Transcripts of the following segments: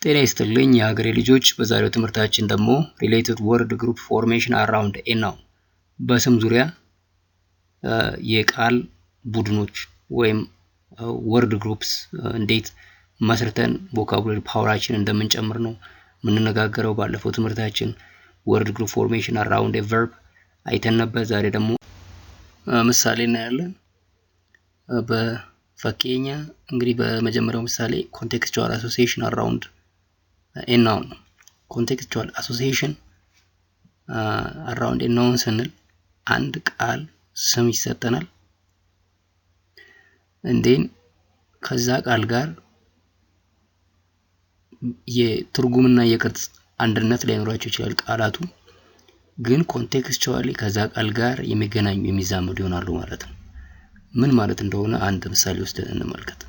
ጤና ይስጥልኝ የሀገሬ ልጆች። በዛሬው ትምህርታችን ደግሞ ሪሌትድ ወርድ ግሩፕ ፎርሜሽን አራውንድ ኤ ናውን በስም ዙሪያ የቃል ቡድኖች ወይም ወርድ ግሩፕስ እንዴት መስርተን ቮካቡላሪ ፓወራችን እንደምንጨምር ነው የምንነጋገረው። ባለፈው ትምህርታችን ወርድ ግሩፕ ፎርሜሽን አራውንድ ኤ ቨርብ አይተን ነበር። ዛሬ ደግሞ ምሳሌ እናያለን። በፈኬኛ እንግዲህ በመጀመሪያው ምሳሌ ኮንቴክስቹዋል አሶሲዬሽን አራውንድ ኤ ናውን ነው። ኮንቴክስቹዋል አሶሲዬሽን አራውንድ ኤ ናውን ስንል አንድ ቃል ስም ይሰጠናል። እንዴን ከዛ ቃል ጋር የትርጉምና የቅርጽ አንድነት ላይኖራቸው ይችላል። ቃላቱ ግን ኮንቴክስቹዋሊ ከዛ ቃል ጋር የሚገናኙ የሚዛመዱ ይሆናሉ ማለት ነው። ምን ማለት እንደሆነ አንድ ምሳሌ ወስደን እንመልከት።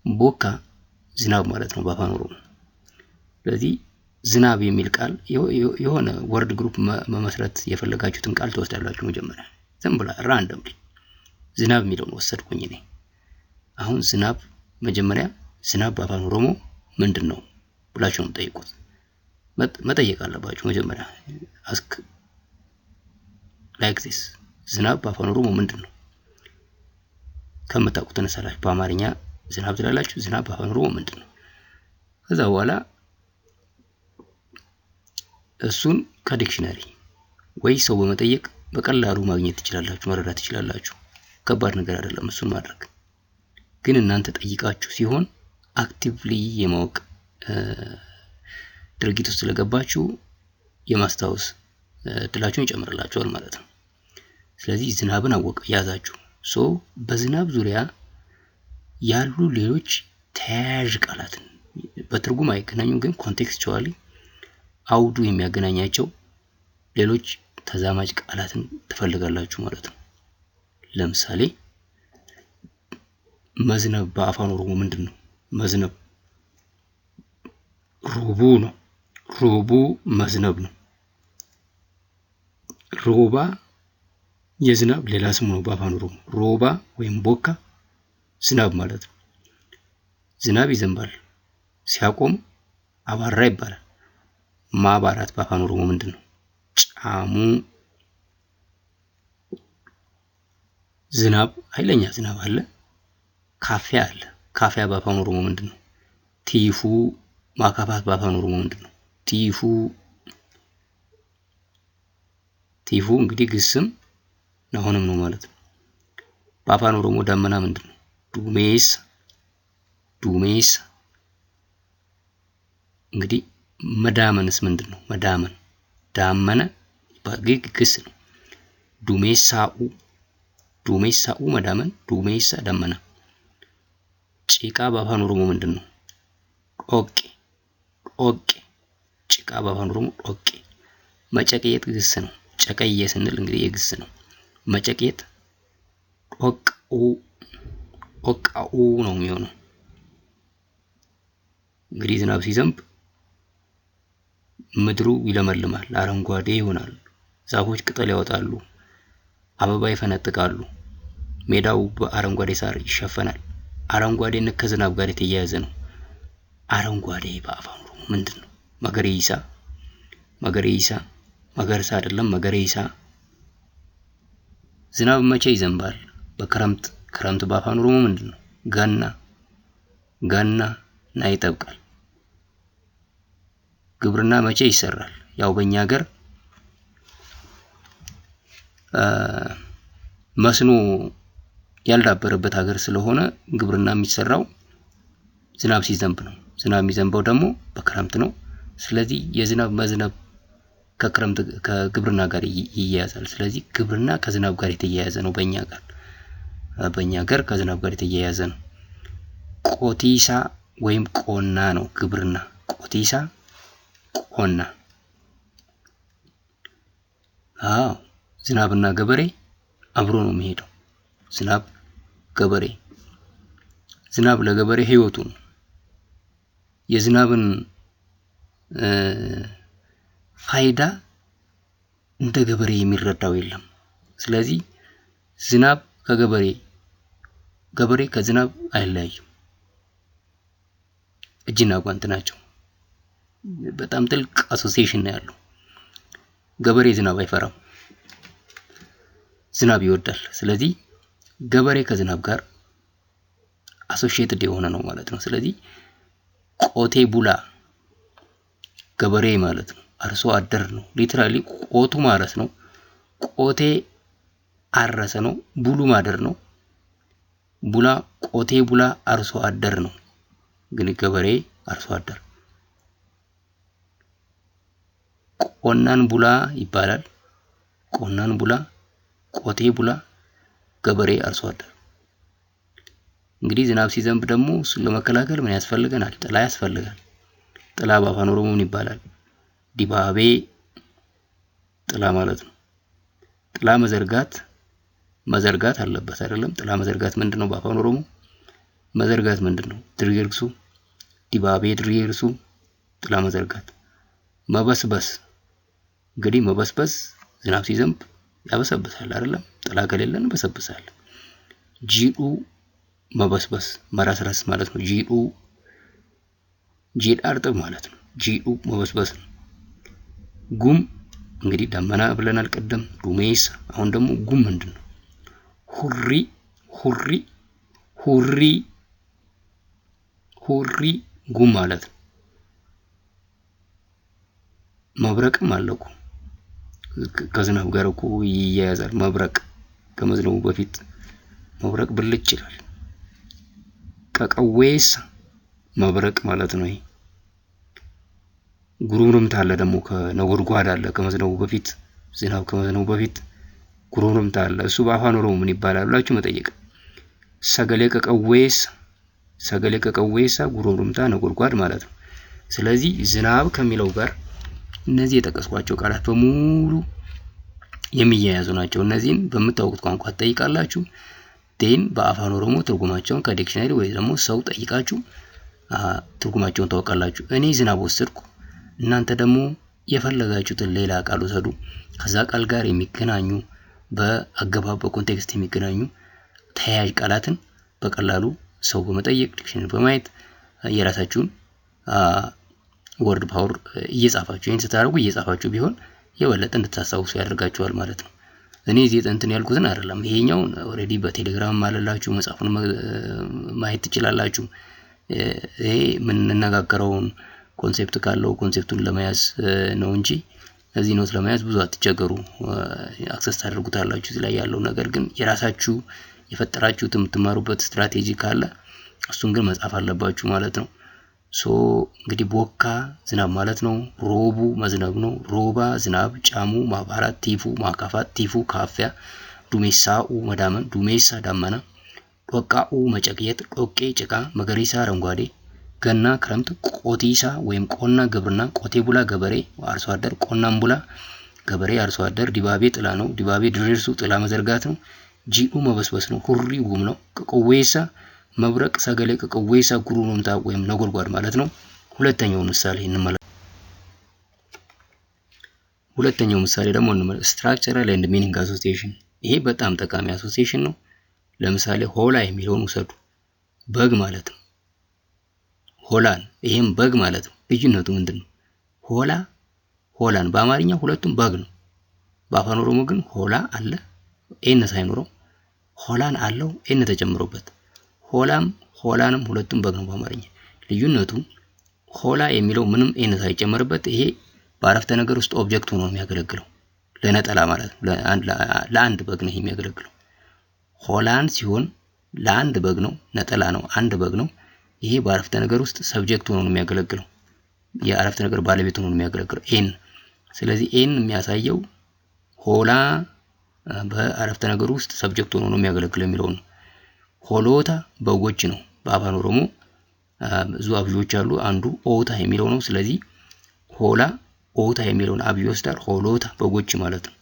ቦካ ዝናብ ማለት ነው በአፋን ኦሮሞ። ስለዚህ ዝናብ የሚል ቃል የሆነ ወርድ ግሩፕ መመስረት የፈለጋችሁትን ቃል ትወስዳላችሁ። መጀመሪያ ዝም ብላ ራንደምሊ ዝናብ የሚለውን ወሰድኩኝ እኔ። አሁን ዝናብ መጀመሪያ ዝናብ በአፋን ኦሮሞ ምንድነው ብላችሁ ነው ጠይቁት። መጠየቅ አለባችሁ መጀመሪያ አስክ ላይክ ዚስ ዝናብ በአፋን ኦሮሞ ምንድነው ከምታውቁት ተነሳላችሁ። በአማርኛ ዝናብ ትላላችሁ። ዝናብ በአፋን ኦሮሞ ምንድነው? ከዛ በኋላ እሱን ከዲክሽነሪ ወይ ሰው በመጠየቅ በቀላሉ ማግኘት ትችላላችሁ፣ መረዳት ትችላላችሁ። ከባድ ነገር አይደለም እሱን ማድረግ። ግን እናንተ ጠይቃችሁ ሲሆን አክቲቭሊ የማወቅ ድርጊት ውስጥ ስለገባችሁ የማስታወስ እድላችሁን ይጨምርላችኋል ማለት ነው። ስለዚህ ዝናብን አወቀ ያዛችሁ። በዝናብ ዙሪያ ያሉ ሌሎች ተያያዥ ቃላትን በትርጉም አይገናኙም፣ ግን ኮንቴክስቹዋሊ አውዱ የሚያገናኛቸው ሌሎች ተዛማጅ ቃላትን ትፈልጋላችሁ ማለት ነው። ለምሳሌ መዝነብ በአፋን ኦሮሞ ምንድነው? መዝነብ ሮቡ ነው። ሮቡ መዝነብ ነው። ሮባ የዝናብ ሌላ ስሙ ነው በአፋን ኦሮሞ። ሮባ ወይም ቦካ ዝናብ ማለት ነው። ዝናብ ይዘንባል፣ ሲያቆም አባራ ይባላል። ማባራት በአፋን ኦሮሞ ምንድነው? ጫሙ። ዝናብ ኃይለኛ ዝናብ አለ፣ ካፊያ አለ። ካፊያ በአፋን ኦሮሞ ምንድነው? ቲፉ። ማካፋት በአፋን ኦሮሞ ምንድነው? ቲፉ። ቲፉ እንግዲህ ግስም አሁንም ነው ማለት ነው። በአፋን ኦሮሞ ዳመና ምንድነው? ዱሜስ። ዱሜስ እንግዲህ መዳመንስ ምንድነው? መዳመን ዳመነ ግስ ነው። ዱሜሳኡ። ዱሜሳኡ መዳመን፣ ዱሜሳ ዳመና። ጭቃ በአፋን ኦሮሞ ምንድነው? ኦቄ። ኦቄ ጭቃ በአፋን ኦሮሞ ኦቄ። መጨቅየት ግስ ነው። ጨቀየ ስንል እንግዲህ የግስ ነው። መጨቅየት ኦቅኡ። ኦቃኡ ነው የሚሆነው። እንግዲህ ዝናብ ሲዘንብ ምድሩ ይለመልማል፣ አረንጓዴ ይሆናል። ዛፎች ቅጠል ያወጣሉ፣ አበባ ይፈነጥቃሉ፣ ሜዳው በአረንጓዴ ሳር ይሸፈናል። አረንጓዴነት ከዝናብ ጋር የተያያዘ ነው። አረንጓዴ በአፋን ኦሮሞ ምንድነው? መገሪሳ። መገሪሳ መገርሳ አይደለም፣ መገሪሳ። ዝናብ መቼ ይዘንባል? በክረምት። ክረምት በአፋን ኦሮሞ ምንድነው? ገና። ገና ና ይጠብቃል። ግብርና መቼ ይሰራል? ያው በእኛ ሀገር መስኖ ያልዳበረበት ሀገር ስለሆነ ግብርና የሚሰራው ዝናብ ሲዘንብ ነው። ዝናብ የሚዘንበው ደግሞ በክረምት ነው። ስለዚህ የዝናብ መዝነብ ከግብርና ጋር ይያያዛል። ስለዚህ ግብርና ከዝናብ ጋር የተያያዘ ነው በእኛ ሀገር ከዝናብ ጋር የተያያዘ ነው። ቆቲሳ ወይም ቆና ነው ግብርና። ቆቲሳ ቆና። ዝናብና ገበሬ አብሮ ነው የሚሄደው። ዝናብ ገበሬ። ዝናብ ለገበሬ ህይወቱ ነው። የዝናብን ፋይዳ እንደ ገበሬ የሚረዳው የለም። ስለዚህ ዝናብ ከገበሬ፣ ገበሬ ከዝናብ አይለያይም። እጅና ጓንት ናቸው። በጣም ጥልቅ አሶሲዬሽን ነው ያለው። ገበሬ ዝናብ አይፈራም፣ ዝናብ ይወዳል። ስለዚህ ገበሬ ከዝናብ ጋር አሶሺየትድ የሆነ ነው ማለት ነው። ስለዚህ ቆቴ ቡላ ገበሬ ማለት ነው፣ አርሶ አደር ነው። ሊትራሊ ቆቱ ማረስ ነው፣ ቆቴ አረሰ ነው፣ ቡሉ ማደር ነው። ቡላ ቆቴ ቡላ አርሶ አደር ነው፣ ግን ገበሬ አርሶ አደር። ቆናን ቡላ ይባላል። ቆናን ቡላ፣ ቆቴ ቡላ፣ ገበሬ አርሶ አደር። እንግዲህ ዝናብ ሲዘንብ ደግሞ እሱን ለመከላከል ምን ያስፈልገናል? ጥላ ያስፈልጋል። ጥላ በአፋን ኦሮሞ ምን ይባላል? ዲባቤ ጥላ ማለት ነው። ጥላ መዘርጋት አለበት አይደለም? ጥላ መዘርጋት ምንድነው? በአፋን ኦሮሞ መዘርጋት ምንድነው? ድርጊርሱ ዲባቤ ድርጊርሱ ጥላ መዘርጋት። መበስበስ እንግዲህ መበስበስ ዝናብ ሲዘንብ ያበሰብሳል አይደለም? ጥላ ከሌለን በሰብሳል። ጂዱ መበስበስ መረስረስ ማለት ነው። ጂድ አርጥብ ማለት ነው። ጂዱ መበስበስ ነው። ጉም እንግዲህ ደመና ብለናል ቀደም። ዱሜስ አሁን ደግሞ ጉም ምንድነው? ሁሪ ጉም ማለት ነው። መብረቅም አለው ከዝናብ ጋር እኮ ይያያዛል። መብረቅ ከመዝነቡ በፊት መብረቅ ብልጭ ይላል። ቀቀዌስ መብረቅ ማለት ነው። ይሄ ጉሩምሩምታ አለ ደግሞ ከነጎድጓድ አለ ከመዝነቡ በፊት ዝናብ ከመዝነቡ በፊት ጉሩምሩምታ አለ። እሱ በአፋን ኦሮሞ ምን ይባላል ብላችሁ መጠየቅ። ሰገሌ ቀቀዌሳ ጉሩምሩምታ ነጎድጓድ ማለት ነው። ስለዚህ ዝናብ ከሚለው ጋር እነዚህ የጠቀስኳቸው ቃላት በሙሉ የሚያያዙ ናቸው። እነዚህን በምታውቁት ቋንቋ ትጠይቃላችሁ። ዴን በአፋን ኦሮሞ ትርጉማቸውን ከዲክሽነሪ ወይ ደግሞ ሰው ጠይቃችሁ ትርጉማቸውን ታውቃላችሁ። እኔ ዝናብ ወሰድኩ፣ እናንተ ደግሞ የፈለጋችሁትን ሌላ ቃል ወሰዱ። ከዛ ቃል ጋር የሚገናኙ በአገባብ በኮንቴክስት የሚገናኙ ተያያዥ ቃላትን በቀላሉ ሰው በመጠየቅ ዲክሽነሪ በማየት የራሳችሁን ወርድ ፓወር እየጻፋችሁ ይሄን ስታደርጉ እየጻፋችሁ ቢሆን የበለጠ እንድታስታውሱ ያደርጋችኋል ማለት ነው። እኔ እዚህ እንትን ያልኩትን አይደለም። ይሄኛው ኦሬዲ በቴሌግራም ማለላችሁ መጻፉን ማየት ትችላላችሁ። ይሄ ምን እንነጋገረውን ኮንሴፕት ካለው ኮንሴፕቱን ለመያዝ ነው እንጂ እዚህ ኖት ለመያዝ ብዙ አትቸገሩ። አክሰስ ታደርጉታላችሁ እዚህ ላይ ያለው ነገር ግን የራሳችሁ የፈጠራችሁት የምትማሩበት ስትራቴጂ ካለ እሱን ግን መጻፍ አለባችሁ ማለት ነው። ሶ እንግዲህ ቦካ ዝናብ ማለት ነው። ሮቡ መዝነብ ነው። ሮባ ዝናብ፣ ጫሙ ማባራት፣ ቲፉ ማካፋት፣ ቲፉ ካፊያ፣ ዱሜሳኡ መዳመን፣ ዱሜሳ ዳመና፣ ዶቃኡ መጨቅየት፣ ዶቄ ጭቃ፣ መገሪሳ አረንጓዴ፣ ገና ክረምት፣ ቆቲሳ ወይም ቆና ግብርና፣ ቆቴ ቡላ ገበሬ አርሶ አደር፣ ቆናም ቡላ ገበሬ አርሶ አደር፣ ዲባቤ ጥላ ነው። ዲባቤ ድርርሱ ጥላ መዘርጋት ነው። ጂኡ መበስበስ ነው። ሁሪ ጉም ነው። ቀቀዌሳ መብረቅ፣ ሰገሌ ቀቀዌሳ ጉሩምሩምታ ወይም ነጎድጓድ ማለት ነው። ሁለተኛው ምሳሌ ደግሞ እንመለስ። ስትራክቸራል ኤንድ ሚኒንግ አሶሲዬሽን። ይሄ በጣም ጠቃሚ አሶሲዬሽን ነው። ለምሳሌ ሆላ የሚለውን ውሰዱ። በግ ማለት ነው። ሆላን ይሄም በግ ማለት ነው። ልዩነቱ ምንድነው? ሆላን በአማርኛ ሁለቱም በግ ነው። በአፋን ኦሮሞ ግን ሆላ አለ ኤን ሳይኖረው፣ ሆላን አለው ኤን ተጨምሮበት። ሆላንም ሁለቱም በግ ነው በአማርኛ። ልዩነቱ ሆላ የሚለው ምንም ኤን ሳይጨመርበት ይሄ በአረፍተ ነገር ውስጥ ኦብጀክት ሆኖ የሚያገለግለው ለነጠላ ማለት ነው። ለአንድ በግ ነው የሚያገለግለው። ሆላን ሲሆን ለአንድ በግ ነው፣ ነጠላ ነው፣ አንድ በግ ነው። ይሄ በአረፍተ ነገር ውስጥ ሰብጀክት ሆኖ የሚያገለግለው የአረፍተ ነገር ባለቤት ሆኖ የሚያገለግለው ኤን። ስለዚህ ኤን የሚያሳየው ሆላ በአረፍተ ነገር ውስጥ ሰብጀክት ሆኖ የሚያገለግለው የሚለው ነው። ሆሎታ በጎች ነው። በአፋን ኦሮሞ ብዙ አብዮች አሉ። አንዱ ኦታ የሚለው ነው። ስለዚህ ሆላ ኦታ የሚለውን አብይ ይወስዳል። ሆሎታ በጎች ማለት ነው።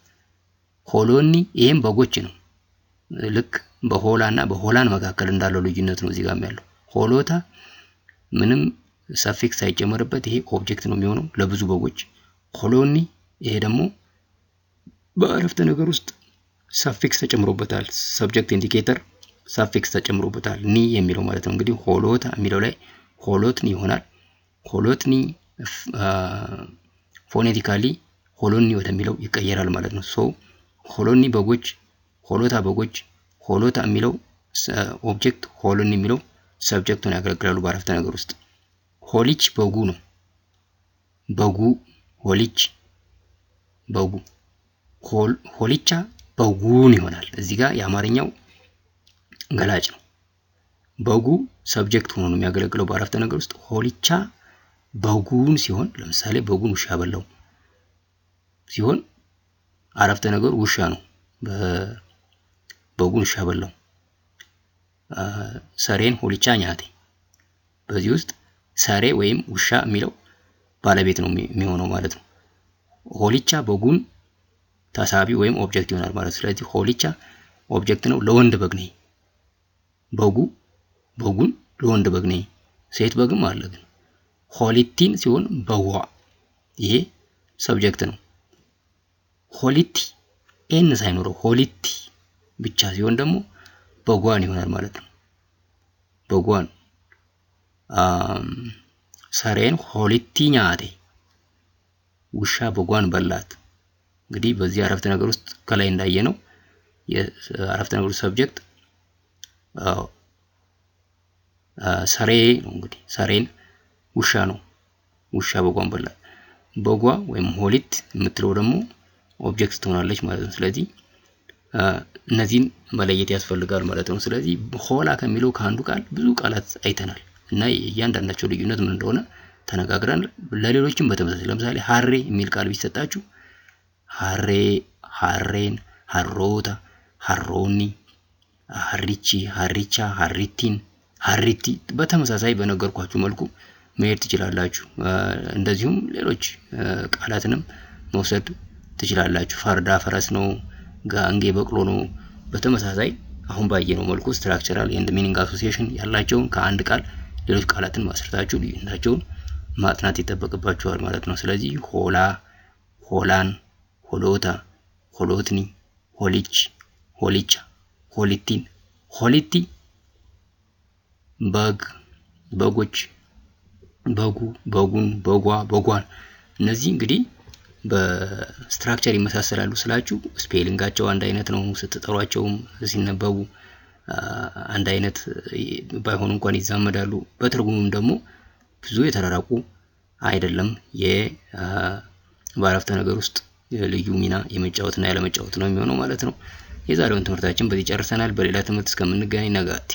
ሆሎኒ ይሄም በጎች ነው። ልክ በሆላና በሆላን መካከል እንዳለው ልዩነት ነው እዚህ ጋር ያለው። ሆሎታ ምንም ሰፊክስ ሳይጨመርበት ይሄ ኦብጀክት ነው የሚሆነው ለብዙ በጎች። ሆሎኒ ይሄ ደግሞ በአረፍተ ነገር ውስጥ ሰፊክስ ተጨምሮበታል። ሰብጀክት ኢንዲኬተር ሰፊክስ ተጨምሮበታል ኒ የሚለው ማለት ነው። እንግዲህ ሆሎታ የሚለው ላይ ሆሎትኒ ይሆናል። ሆሎትኒ ፎኔቲካሊ ሆሎኒ ወደሚለው ይቀየራል ማለት ነው። ሶ ሆሎኒ በጎች፣ ሆሎታ በጎች፣ ሆሎታ የሚለው ኦብጀክት፣ ሆሎኒ የሚለው ሰብጀክት ሆነው ያገለግላሉ በአረፍተ ነገር ውስጥ። ሆሊች በጉ ነው። በጉ፣ ሆሊች በጉ፣ ሆሊቻ በጉን ይሆናል። እዚህ ጋር የአማርኛው ገላጭ ነው። በጉ ሰብጀክት ሆኖ ነው የሚያገለግለው በአረፍተ ነገር ውስጥ። ሆሊቻ በጉን ሲሆን ለምሳሌ በጉን ውሻ በላው ሲሆን አረፍተ ነገሩ ውሻ ነው። በጉን ውሻ በላው። ሰሬን ሆሊቻ ኛቴ፣ በዚህ ውስጥ ሰሬ ወይም ውሻ የሚለው ባለቤት ነው የሚሆነው ማለት ነው። ሆሊቻ በጉን ተሳቢ ወይም ኦብጀክት ይሆናል ማለት። ስለዚህ ሆሊቻ ኦብጀክት ነው። ለወንድ በግ ነኝ። በጉ በጉን ለወንድ በግ ነኝ። ሴት በግም አለ ግን ሆሊቲን ሲሆን በዋ፣ ይሄ ሰብጀክት ነው። ሆሊቲ ኤን ሳይኖረው ሆሊቲ ብቻ ሲሆን ደግሞ በጓን ይሆናል ማለት ነው። በጓን ሰሬን ሆሊቲ ኛቴ፣ ውሻ በጓን በላት። እንግዲህ በዚህ አረፍተ ነገር ውስጥ ከላይ እንዳየነው የአረፍተ ነገሩ ሰብጀክት ሰሬ ነው። እንግዲህ ሰሬን ውሻ ነው። ውሻ በጓን በላት። በጓ ወይም ሆሊት የምትለው ደግሞ ኦብጀክት ትሆናለች ማለት ነው። ስለዚህ እነዚህን መለየት ያስፈልጋል ማለት ነው። ስለዚህ ሆላ ከሚለው ከአንዱ ቃል ብዙ ቃላት አይተናል እና እያንዳንዳቸው ልዩነት ምን እንደሆነ ተነጋግረን ለሌሎችም በተመሳሳይ ለምሳሌ ሀሬ የሚል ቃል ቢሰጣችሁ ሀሬ፣ ሀሬን፣ ሀሮታ፣ ሀሮኒ፣ ሀሪቺ፣ ሀሪቻ፣ ሀሪቲን፣ ሀሪቲ በተመሳሳይ በነገርኳችሁ መልኩ መሄድ ትችላላችሁ። እንደዚሁም ሌሎች ቃላትንም መውሰድ ትችላላችሁ። ፈርዳ ፈረስ ነው፣ ጋንጌ በቅሎ ነው። በተመሳሳይ አሁን ባየነው መልኩ ስትራክቸራል ኤንድ ሚኒንግ አሶሲዬሽን ያላቸውን ከአንድ ቃል ሌሎች ቃላትን ማስረታችሁ ልዩነታቸውን ማጥናት ይጠበቅባችኋል ማለት ነው። ስለዚህ ሆላ፣ ሆላን፣ ሆሎታ፣ ሆሎትኒ፣ ሆሊች፣ ሆሊቻ፣ ሆሊቲን፣ ሆሊቲ፣ በግ፣ በጎች፣ በጉ፣ በጉን፣ በጓ፣ በጓን። እነዚህ እንግዲህ በስትራክቸር ይመሳሰላሉ ስላችሁ ስፔሊንጋቸው አንድ አይነት ነው። ስትጠሯቸውም ሲነበቡ አንድ አይነት ባይሆኑ እንኳን ይዛመዳሉ። በትርጉሙም ደግሞ ብዙ የተራራቁ አይደለም። በአረፍተ ነገር ውስጥ ልዩ ሚና የመጫወትና ያለመጫወት ነው የሚሆነው ማለት ነው። የዛሬውን ትምህርታችን በዚህ ጨርሰናል። በሌላ ትምህርት እስከምንገናኝ ነጋቲ